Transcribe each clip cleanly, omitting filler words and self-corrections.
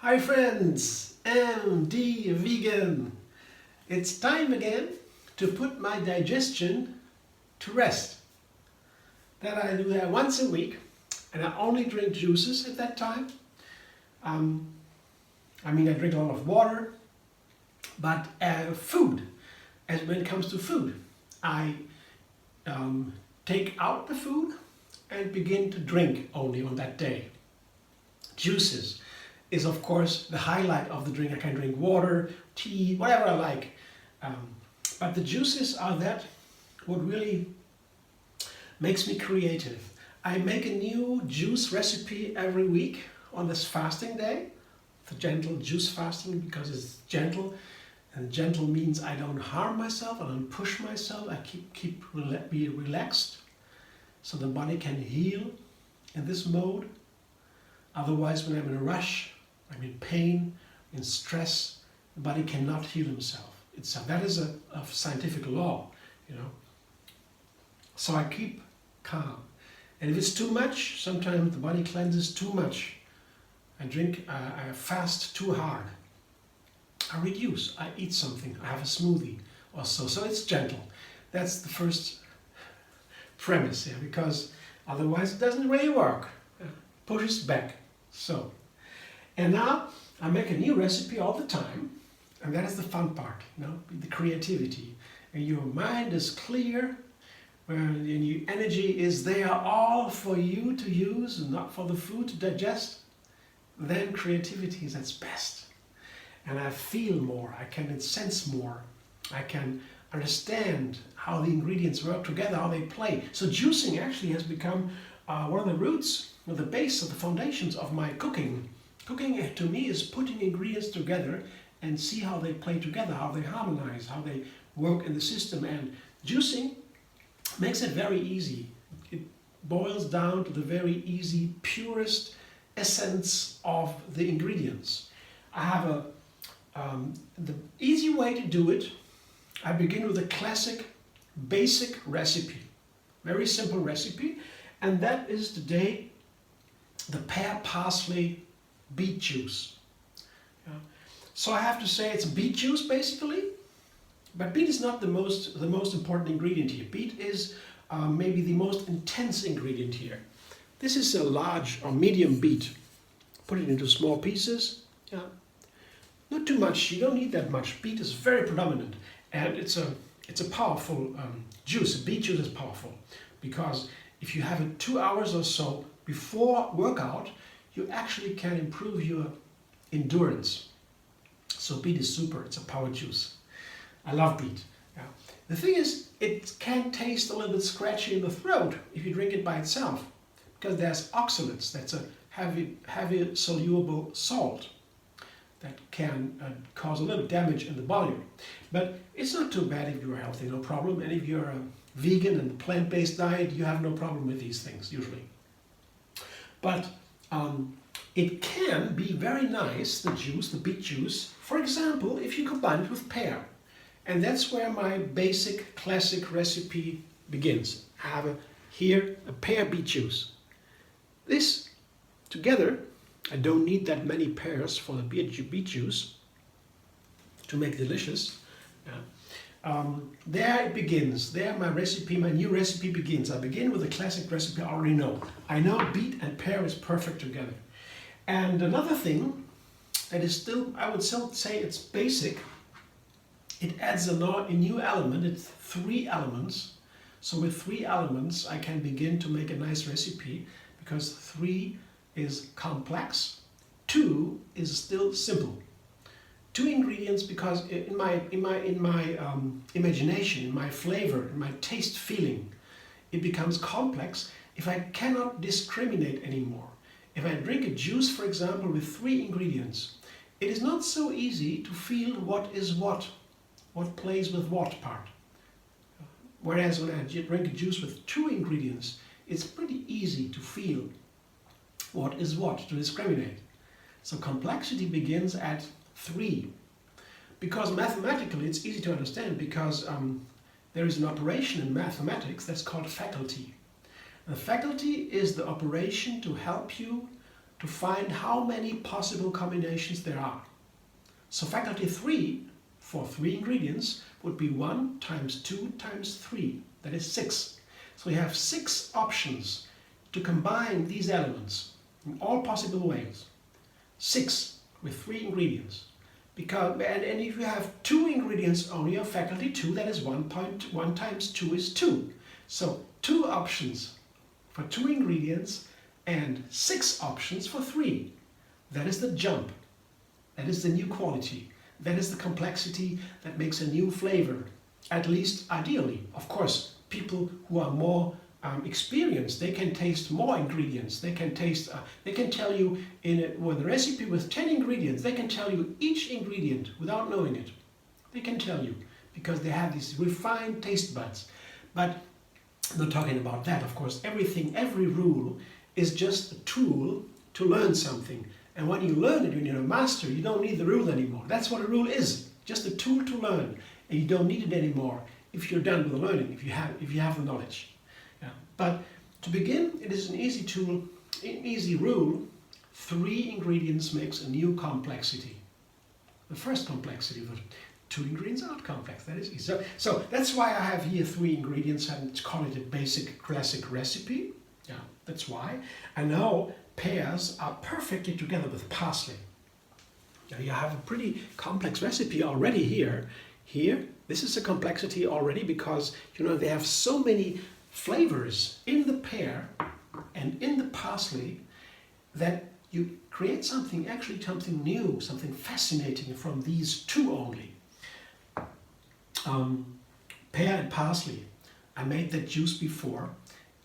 Hi friends, MD Vegan. It's time again to put my digestion to rest. That I do that once a week, and I only drink juices at that time. I drink a lot of water, but food, as when it comes to food, I take out the food and begin to drink only on that day. Juices is of course the highlight of the drink. I can drink water, tea, whatever I like. But the juices are that what really makes me creative. I make a new juice recipe every week on this fasting day, the Gentle Juicefasting, because it's gentle. And gentle means I don't harm myself, I don't push myself, I be relaxed so the body can heal in this mode. Otherwise, when I'm in a rush, I'm in pain, in stress, the body cannot heal himself. That is a scientific law, you know. So I keep calm. And if it's too much, sometimes the body cleanses too much. I fast too hard. I reduce, I eat something, I have a smoothie or so. So it's gentle. That's the first premise here, because otherwise it doesn't really work. It pushes back. So, and now I make a new recipe all the time, and that is the fun part, you know, the creativity. And your mind is clear, and your energy is there all for you to use and not for the food to digest. Then creativity is at its best. And I feel more, I can sense more, I can understand how the ingredients work together, how they play. So juicing actually has become one of the roots, the base of the foundations of my cooking. Cooking to me is putting ingredients together and see how they play together, how they harmonize, how they work in the system. And juicing makes it very easy. It boils down to the very easy, purest essence of the ingredients. I have the easy way to do it. I begin with a classic, basic recipe, very simple recipe, and that is today the Pear Parsley Beet juice. Yeah. So I have to say it's beet juice basically, but beet is not the most important ingredient here. Beet is maybe the most intense ingredient here. This is a large or medium beet. Put it into small pieces. Yeah. Not too much, you don't need that much. Beet is very predominant, and it's a powerful juice. Beet juice is powerful because if you have it 2 hours or so before workout, you actually can improve your endurance. So beet is super, it's a power juice. I love beet. Yeah. The thing is, it can taste a little bit scratchy in the throat if you drink it by itself, because there's oxalates, that's a heavy soluble salt that can cause a little damage in the body. But it's not too bad if you're healthy, no problem. And if you're a vegan and plant-based diet, you have no problem with these things, usually. But it can be very nice, the juice, the beet juice, for example, if you combine it with pear. And that's where my basic, classic recipe begins. I have here a pear beet juice. This together, I don't need that many pears for the beet juice to make delicious. Yeah. There it begins. There my new recipe begins. I begin with a classic recipe I already know. I know beet and pear is perfect together. And another thing that is still, I would still say it's basic, it adds a new element. It's 3 elements. So with 3 elements I can begin to make a nice recipe, because 3 is complex, 2 is still simple. 2 ingredients, because in my imagination, in my flavor, in my taste feeling, it becomes complex if I cannot discriminate anymore. If I drink a juice, for example, with 3 ingredients, it is not so easy to feel what is what plays with what part. Whereas when I drink a juice with 2 ingredients, it's pretty easy to feel what is what, to discriminate. So complexity begins at 3. Because mathematically it's easy to understand, because there is an operation in mathematics that's called faculty. The faculty is the operation to help you to find how many possible combinations there are. So faculty 3 for 3 ingredients would be 1 times 2 times 3. That is 6. So we have 6 options to combine these elements in all possible ways. 6 with 3 ingredients. And if you have 2 ingredients only of faculty 2, that is 1 times 2 is 2. So 2 options for 2 ingredients and 6 options for 3. That is the jump. That is the new quality. That is the complexity that makes a new flavor, at least ideally. Of course, people who are more experienced, they can taste more ingredients. They can tell you with a recipe with 10 ingredients, they can tell you each ingredient without knowing it. They can tell you because they have these refined taste buds. But I'm not talking about that, of course. Every rule is just a tool to learn something. And when you learn it, when you're a master, you don't need the rule anymore. That's what a rule is, just a tool to learn. And you don't need it anymore if you're done with the learning, if you have the knowledge. Yeah. But to begin, it is an easy tool, an easy rule. 3 ingredients makes a new complexity. The first complexity, the 2 ingredients aren't complex. That is easy. So that's why I have here 3 ingredients and call it a basic classic recipe. Yeah, that's why. And now pears are perfectly together with parsley. Now you have a pretty complex recipe already here. Here, this is a complexity already because they have so many flavors in the pear and in the parsley that you create something new, something fascinating from these 2 only. Pear and parsley. I made that juice before,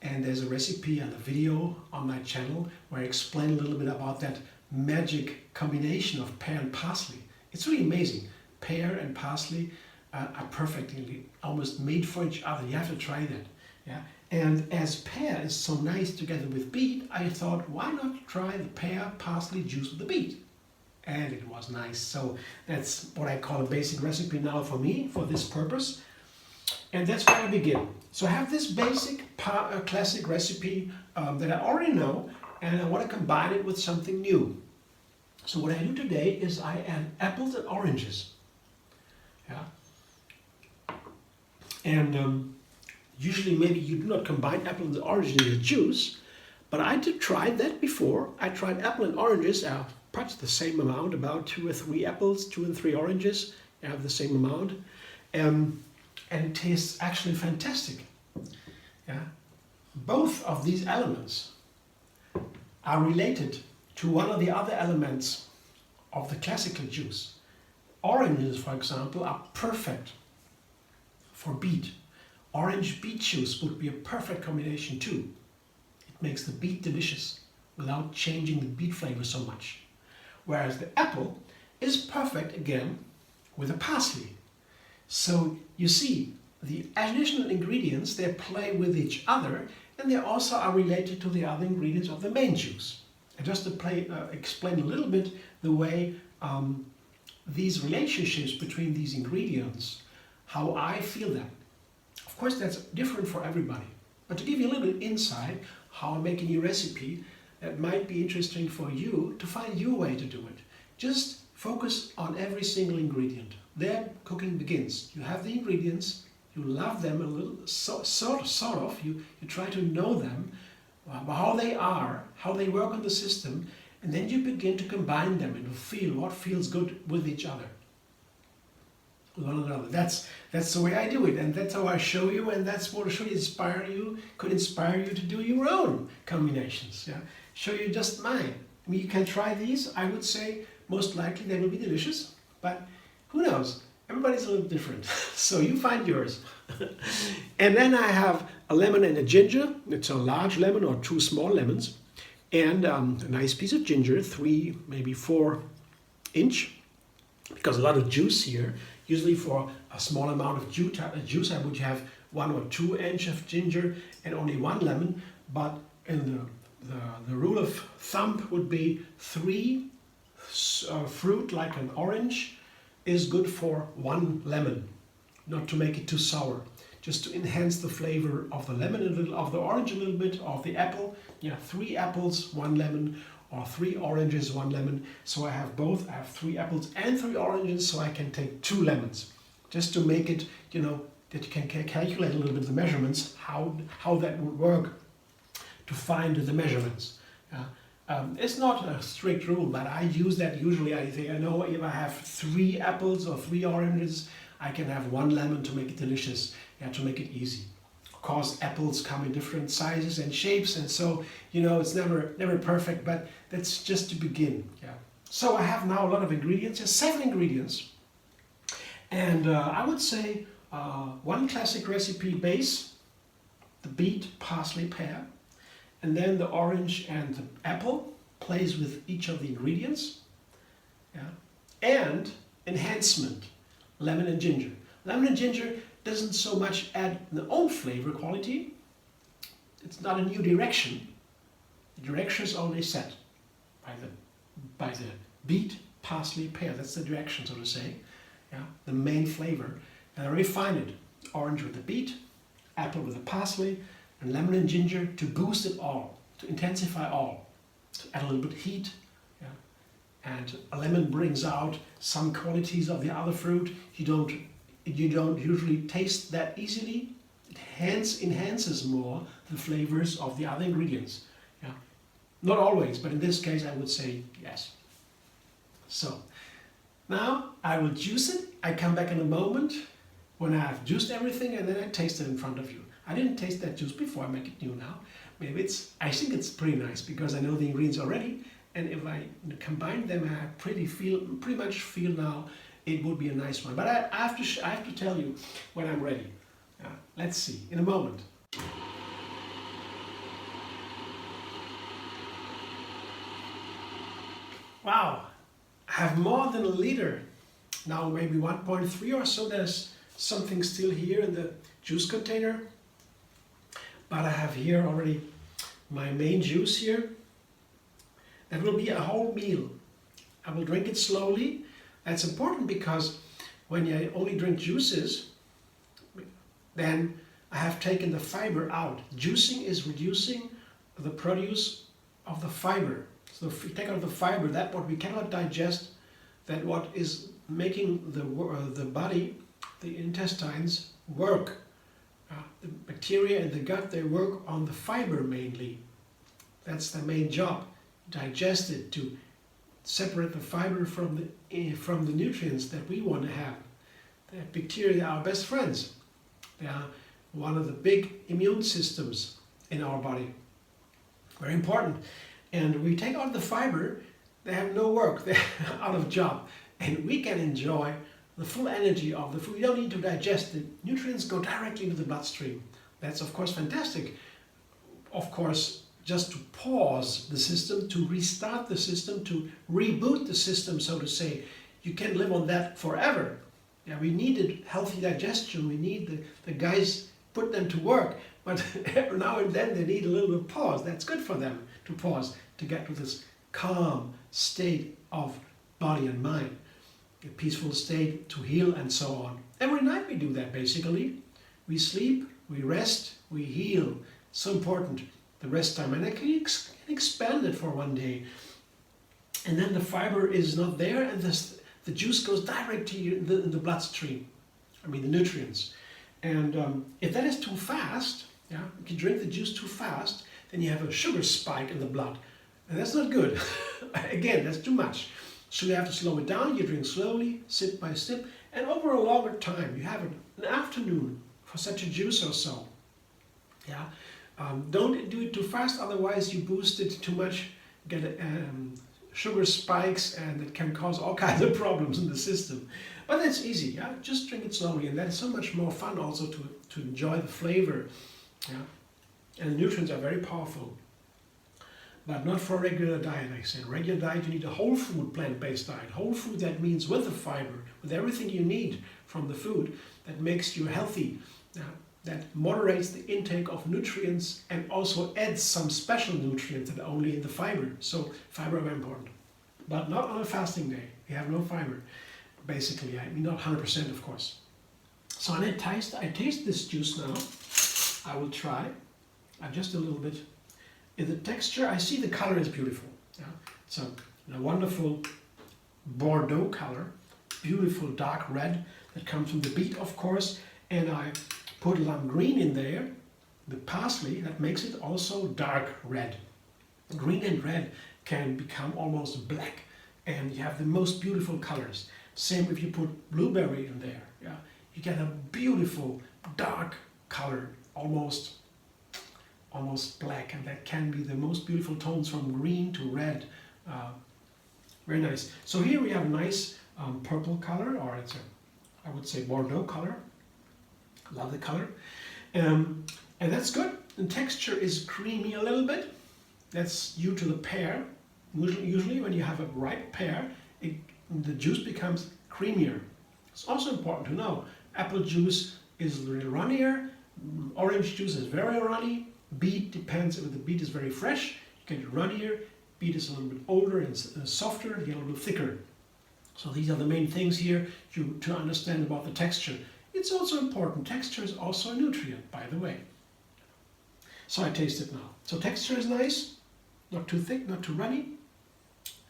and there's a recipe and a video on my channel where I explain a little bit about that magic combination of pear and parsley. It's really amazing. Pear and parsley are perfectly almost made for each other. You have to try that. Yeah. And as pear is so nice together with beet, I thought, why not try the pear parsley juice with the beet? And it was nice. So that's what I call a basic recipe now for me, for this purpose. And that's where I begin. So I have this basic classic recipe that I already know, and I want to combine it with something new. So what I do today is I add apples and oranges. Yeah. And usually maybe you do not combine apples and oranges in your juice, but I did try that before. I tried apple and oranges, perhaps the same amount, about 2 or 3 apples, 2 and 3 oranges. I have the same amount. And it tastes actually fantastic. Yeah? Both of these elements are related to one of the other elements of the classical juice. Oranges, for example, are perfect for beet. Orange beet juice would be a perfect combination too. It makes the beet delicious without changing the beet flavor so much. Whereas the apple is perfect again with the parsley. So you see, the additional ingredients, they play with each other, and they also are related to the other ingredients of the main juice. And just to explain a little bit the way these relationships between these ingredients, how I feel them. Of course, that's different for everybody. But to give you a little bit insight how I make a new recipe, that might be interesting for you to find your way to do it. Just focus on every single ingredient. There cooking begins. You have the ingredients, you love them a little, sort of. You try to know them, how they are, how they work on the system, and then you begin to combine them and to feel what feels good with each other. With one another. That's the way I do it, and that's how I show you, and that's what could inspire you to do your own combinations. Yeah? Show you just mine. I mean, you can try these. I would say most likely they will be delicious, but who knows? Everybody's a little different, so you find yours. And then I have a lemon and a ginger. It's a large lemon or 2 small lemons, and a nice piece of ginger, 3, maybe 4 inch, because a lot of juice here. Usually for a small amount of juice, I would have 1 or 2 inch of ginger and only 1 lemon. But in the rule of thumb would be 3 fruit like an orange is good for 1 lemon, not to make it too sour, just to enhance the flavor of the lemon a little, of the orange a little bit, of the apple. Yeah, 3 apples, 1 lemon, or 3 oranges, 1 lemon. So I have both. I have 3 apples and 3 oranges, so I can take 2 lemons. Just to make it, you know, that you can calculate a little bit the measurements, how that would work to find the measurements. It's not a strict rule, but I use that usually. I think I know if I have 3 apples or 3 oranges, I can have 1 lemon to make it delicious, to make it easy. Of course, apples come in different sizes and shapes, and so, you know, it's never perfect, but that's just to begin. So I have now a lot of ingredients. There's 7 ingredients, and I would say 1 classic recipe base, the beet, parsley, pear, and then the orange and the apple plays with each of the ingredients, and enhancement, lemon and ginger. Lemon and ginger doesn't so much add their own flavor quality. It's not a new direction. The direction is only set by the beet, parsley, pear. That's the direction, so to say. The main flavor. And I refine it. Orange with the beet, apple with the parsley, and lemon and ginger to boost it all, to intensify all, to add a little bit of heat. And a lemon brings out some qualities of the other fruit you don't usually taste that easily. It enhances more the flavors of the other ingredients. Not always, but in this case I would say yes. So now I will juice it. I come back in a moment when I have juiced everything, and then I taste it in front of you. I didn't taste that juice before, I make it new now. I think it's pretty nice because I know the ingredients already, and if I combine them, I pretty much feel now it would be a nice one. But I have to tell you when I'm ready. Let's see, in a moment. Wow, I have more than a liter. Now maybe 1.3 or so. There's something still here in the juice container. But I have here already my main juice here. That will be a whole meal. I will drink it slowly. That's important because when you only drink juices, then I have taken the fiber out. Juicing is reducing the produce of the fiber. So if we take out the fiber, that what we cannot digest, that what is making the body, the intestines work. The bacteria in the gut, they work on the fiber mainly. That's the main job. Digest it, to separate the fiber from the nutrients that we want to have. The bacteria are our best friends. They are one of the big immune systems in our body. Very important. And we take out the fiber, they have no work, they're out of job. And we can enjoy the full energy of the food. We don't need to digest it. Nutrients go directly into the bloodstream. That's of course fantastic. Of course, just to pause the system, to restart the system, to reboot the system, so to say. You can't live on that forever. We needed healthy digestion. We need the guys, put them to work. But now and then they need a little bit of pause. That's good for them to pause, to get to this calm state of body and mind. A peaceful state to heal and so on. Every night we do that basically. We sleep, we rest, we heal. So important, the rest time. And I can expand it for one day. And then the fiber is not there, and the juice goes direct to the bloodstream. I mean the nutrients. And if that is too fast, if you drink the juice too fast, then you have a sugar spike in the blood. And that's not good. Again, that's too much. So you have to slow it down. You drink slowly, sip by sip, and over a longer time. You have an afternoon for such a juice or so. Don't do it too fast, otherwise you boost it too much, get sugar spikes, and it can cause all kinds of problems in the system. But that's easy, just drink it slowly, and that's so much more fun also to enjoy the flavor. And the nutrients are very powerful. But not for a regular diet, like I said. Regular diet, you need a whole food, plant-based diet. Whole food, that means with the fiber, with everything you need from the food, that makes you healthy, that moderates the intake of nutrients and also adds some special nutrients that are only in the fiber. So fiber are very important. But not on a fasting day. You have no fiber, basically. I mean, not 100% of course. So I taste this juice now. I will try. Just a little bit. In the texture, I see the color is beautiful. Yeah? It's a wonderful Bordeaux color, beautiful dark red that comes from the beet, of course, and I put lime green in there, the parsley, that makes it also dark red. Green and red can become almost black, and you have the most beautiful colors. Same if you put blueberry in there, yeah, you get a beautiful dark color, almost black, and that can be the most beautiful tones from green to red. Very nice. So here we have a nice purple color, or it's I would say Bordeaux color. Love the color. And that's good. The texture is creamy a little bit. That's due to the pear. Usually when you have a ripe pear, the juice becomes creamier. It's also important to know, apple juice is a little runnier, orange juice is very runny, beet depends if the beet is very fresh, you get it runnier, beet is a little bit older and softer, you get a little bit thicker. So these are the main things here to understand about the texture. It's also important, texture is also a nutrient, by the way. So I taste it now. So texture is nice, not too thick, not too runny,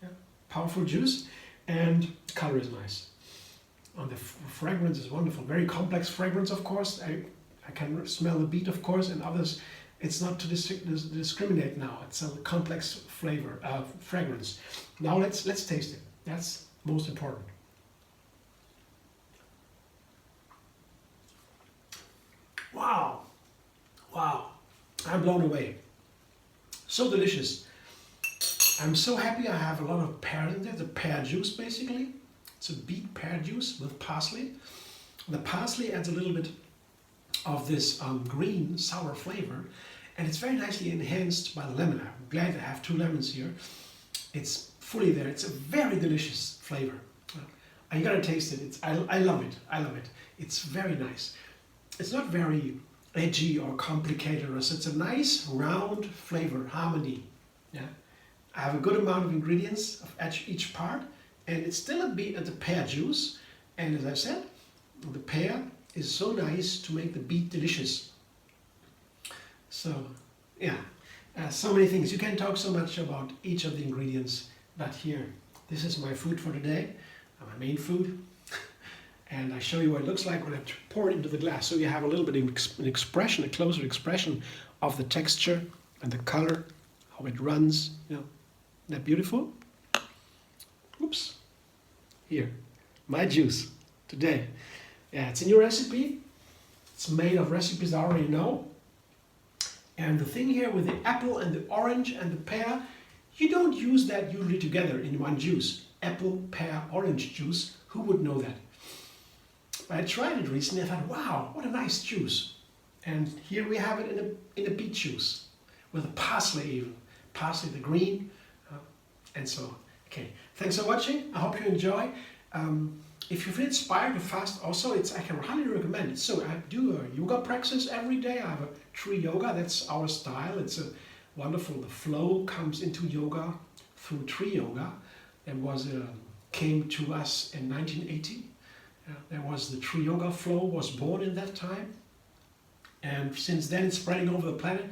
yeah. Powerful juice, and color is nice. And the fragrance is wonderful, very complex fragrance, of course. I can smell the beet, of course, and others. It's not to discriminate now. It's a complex flavor, fragrance. Now let's taste it. That's most important. Wow, wow! I'm blown away. So delicious. I'm so happy I have a lot of pear in there. The pear juice, basically. It's a beet pear juice with parsley. The parsley adds a little bit of this green sour flavor, and it's very nicely enhanced by the lemon. I'm glad I have 2 lemons here. It's fully there. It's a very delicious flavor. You gotta taste it. I love it. I love it. It's very nice. It's not very edgy or complicated. It's a nice round flavor harmony. Yeah, I have a good amount of ingredients of each part, and it's still a bit of the pear juice. And as I said, the pear is so nice to make the beet delicious. So yeah, so many things. You can talk so much about each of the ingredients, but here, this is my food for today, my main food. And I show you what it looks like when I pour it into the glass. So you have a little bit of an expression, a closer expression of the texture and the color, how it runs. You know, isn't that beautiful? Oops. Here, my juice today. Yeah, it's a new recipe. It's made of recipes I already know. And the thing here with the apple and the orange and the pear, you don't use that usually together in one juice. Apple, pear, orange juice, who would know that? I tried it recently, I thought, wow, what a nice juice. And here we have it in a beet juice, with a parsley even. Parsley, the green, and so on. Okay, thanks for watching, I hope you enjoy. If you feel inspired to fast also, I can highly recommend it. So I do a yoga practice every day. I have a tree yoga, that's our style. It's wonderful, the flow comes into yoga through tree yoga. It came to us in 1980. There was the tree yoga flow was born in that time, and since then it's spreading over the planet.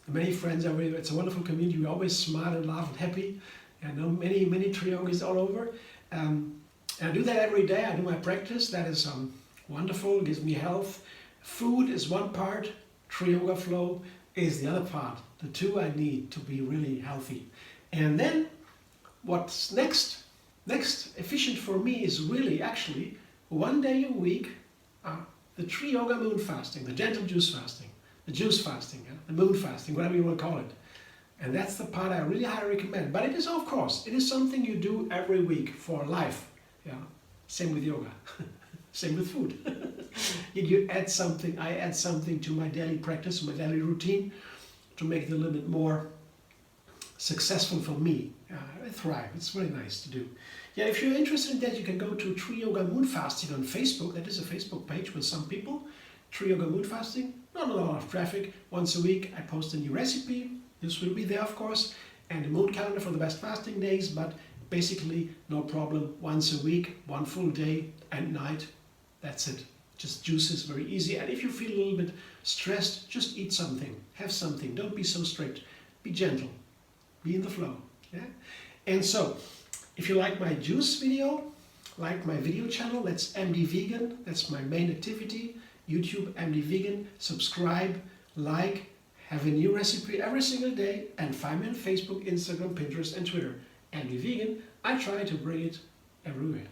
Many friends, it's a wonderful community. We always smile and laugh and happy. I know many tree yogis all over. And I do that every day. I do my practice. That is wonderful. It gives me health. Food is one part. Tree yoga flow is the other part. The two I need to be really healthy. And then what's next efficient for me is really actually 1 day a week, the tree yoga moon fasting, the gentle juice fasting, the juice fasting, the moon fasting, whatever you want to call it. And that's the part I really highly recommend. But it is, of course, it is something you do every week for life. Yeah, same with yoga, same with food. You add something, I add something to my daily practice, my daily routine, to make it a little bit more successful for me. I thrive. It's really nice to do. Yeah, if you're interested in that, you can go to Tree Yoga Moon Fasting on Facebook. That is a Facebook page with some people. Tree Yoga Moon Fasting. Not a lot of traffic. Once a week I post a new recipe. This will be there, of course. And a moon calendar for the best fasting days. But basically, no problem. Once a week, 1 full day and night. That's it. Just juices, very easy. And if you feel a little bit stressed, just eat something. Have something. Don't be so strict. Be gentle. Be in the flow. Yeah? And so, if you like my juice video, like my video channel, that's MD Vegan, that's my main activity, YouTube MD Vegan, subscribe, like, have a new recipe every single day, and find me on Facebook, Instagram, Pinterest and Twitter. MD Vegan, I try to bring it everywhere.